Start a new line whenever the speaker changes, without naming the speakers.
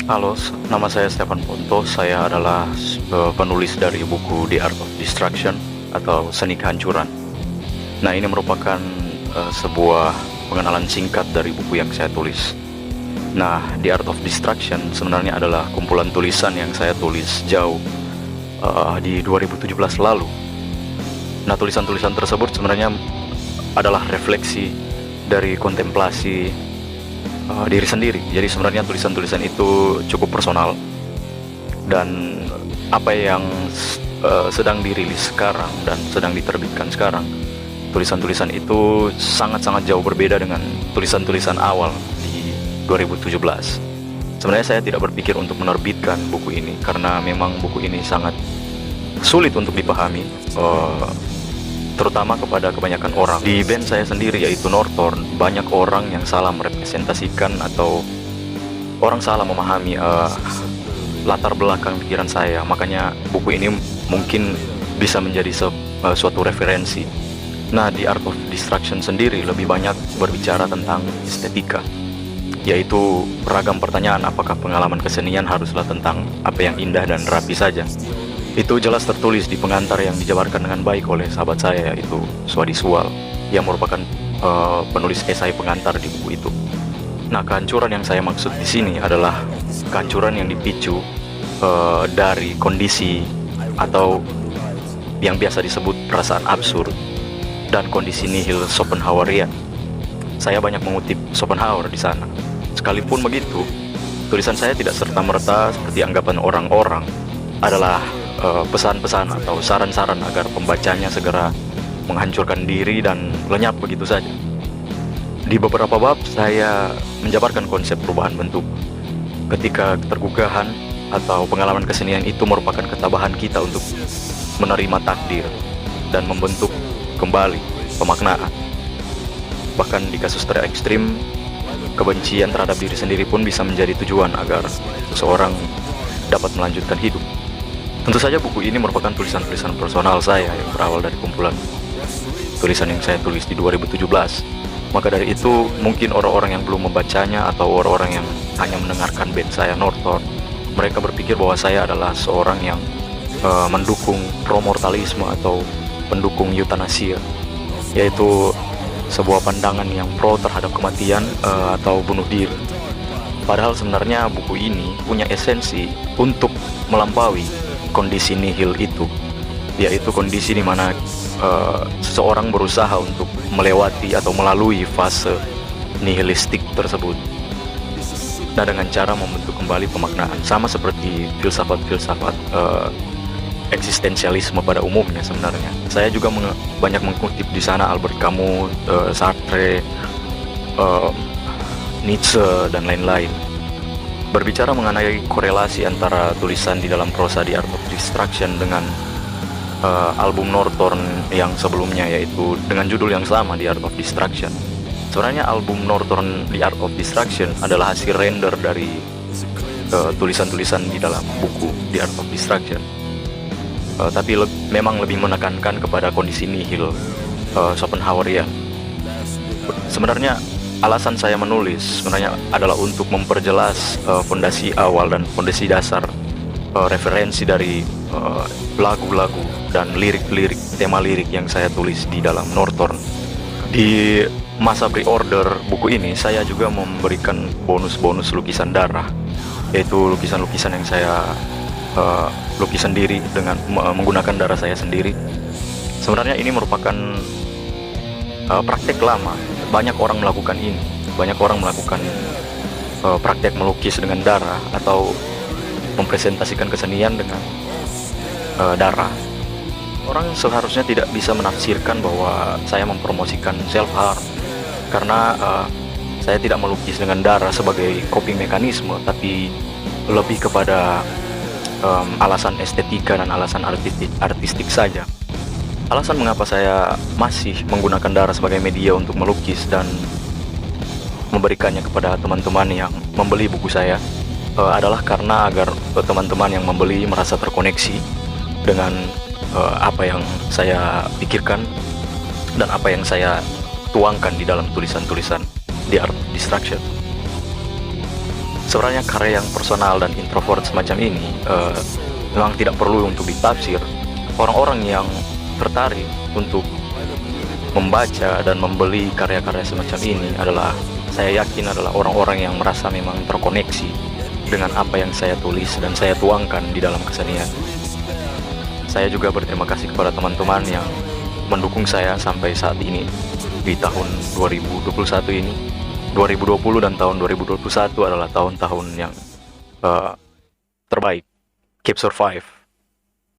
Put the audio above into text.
Halo, nama saya Stefan Ponto. Saya adalah penulis dari buku The Art of Destruction atau Seni Kehancuran. Nah, ini merupakan sebuah pengenalan singkat dari buku yang saya tulis. Nah, The Art of Destruction sebenarnya adalah kumpulan tulisan yang saya tulis jauh di 2017 lalu. Nah, tulisan-tulisan tersebut sebenarnya adalah refleksi dari kontemplasi diri sendiri. Jadi sebenarnya tulisan-tulisan itu cukup personal, dan apa yang sedang dirilis sekarang dan sedang diterbitkan sekarang, tulisan-tulisan itu sangat-sangat jauh berbeda dengan tulisan-tulisan awal di 2017. Sebenarnya saya tidak berpikir untuk menerbitkan buku ini karena memang buku ini sangat sulit untuk dipahami, terutama kepada kebanyakan orang. Di band saya sendiri yaitu Northorn, banyak orang yang salah merepresentasikan atau orang salah memahami latar belakang pikiran saya. Makanya buku ini mungkin bisa menjadi suatu referensi. Nah, di Art of Destruction sendiri lebih banyak berbicara tentang estetika, yaitu beragam pertanyaan apakah pengalaman kesenian haruslah tentang apa yang indah dan rapi saja. Itu jelas tertulis di pengantar yang dijabarkan dengan baik oleh sahabat saya, yaitu Swadi Sual, yang merupakan penulis esai pengantar di buku itu. Nah, kehancuran yang saya maksud di sini adalah kehancuran yang dipicu dari kondisi atau yang biasa disebut perasaan absurd dan kondisi nihil Schopenhauerian. Saya banyak mengutip Schopenhauer di sana. Sekalipun begitu, tulisan saya tidak serta-merta seperti anggapan orang-orang adalah pesan-pesan atau saran-saran agar pembacanya segera menghancurkan diri dan lenyap begitu saja. Di beberapa bab saya menjabarkan konsep perubahan bentuk, ketika ketergugahan atau pengalaman kesenian itu merupakan ketabahan kita untuk menerima takdir dan membentuk kembali pemaknaan. Bahkan di kasus terekstrim, kebencian terhadap diri sendiri pun bisa menjadi tujuan agar seseorang dapat melanjutkan hidup. Tentu saja buku ini merupakan tulisan-tulisan personal saya yang berawal dari kumpulan tulisan yang saya tulis di 2017. Maka dari itu, mungkin orang-orang yang belum membacanya atau orang-orang yang hanya mendengarkan band saya Northorn, mereka berpikir bahwa saya adalah seorang yang mendukung pro-mortalisme atau pendukung eutanasia, yaitu sebuah pandangan yang pro terhadap kematian atau bunuh diri. Padahal sebenarnya buku ini punya esensi untuk melampaui kondisi nihil itu, yaitu kondisi di mana seseorang berusaha untuk melewati atau melalui fase nihilistik tersebut. Nah, dengan cara membentuk kembali pemaknaan, sama seperti filsafat-filsafat eksistensialisme pada umumnya. Sebenarnya saya juga banyak mengutip di sana Albert Camus, Sartre, Nietzsche dan lain-lain. Berbicara mengenai korelasi antara tulisan di dalam prosa The Art of Destruction dengan album Northorn yang sebelumnya, yaitu dengan judul yang sama, The Art of Destruction. Sebenarnya album Northorn The Art of Destruction adalah hasil render dari tulisan-tulisan di dalam buku The Art of Destruction, tapi memang lebih menekankan kepada kondisi nihil Schopenhauerian. Sebenarnya alasan saya menulis sebenarnya adalah untuk memperjelas fondasi awal dan fondasi dasar referensi dari lagu-lagu dan lirik-lirik, tema lirik yang saya tulis di dalam Northorn. Di masa pre-order buku ini, saya juga memberikan bonus-bonus lukisan darah, yaitu lukisan-lukisan yang saya lukis sendiri dengan menggunakan darah saya sendiri. Sebenarnya ini merupakan praktek lama. Banyak orang melakukan ini. Banyak orang melakukan praktek melukis dengan darah atau mempresentasikan kesenian dengan darah. Orang seharusnya tidak bisa menafsirkan bahwa saya mempromosikan self-harm, karena saya tidak melukis dengan darah sebagai coping mekanisme, tapi lebih kepada alasan estetika dan alasan artistik saja. Alasan mengapa saya masih menggunakan darah sebagai media untuk melukis dan memberikannya kepada teman-teman yang membeli buku saya adalah karena agar teman-teman yang membeli merasa terkoneksi dengan apa yang saya pikirkan dan apa yang saya tuangkan di dalam tulisan-tulisan The Art of Destruction. Sebenarnya karya yang personal dan introvert semacam ini memang tidak perlu untuk ditafsir. Orang-orang yang tertarik untuk membaca dan membeli karya-karya semacam ini adalah, saya yakin adalah orang-orang yang merasa memang terkoneksi dengan apa yang saya tulis dan saya tuangkan di dalam kesenian. Saya juga berterima kasih kepada teman-teman yang mendukung saya sampai saat ini di tahun 2021 ini. 2020 dan tahun 2021 adalah tahun-tahun yang terbaik. Keep survive.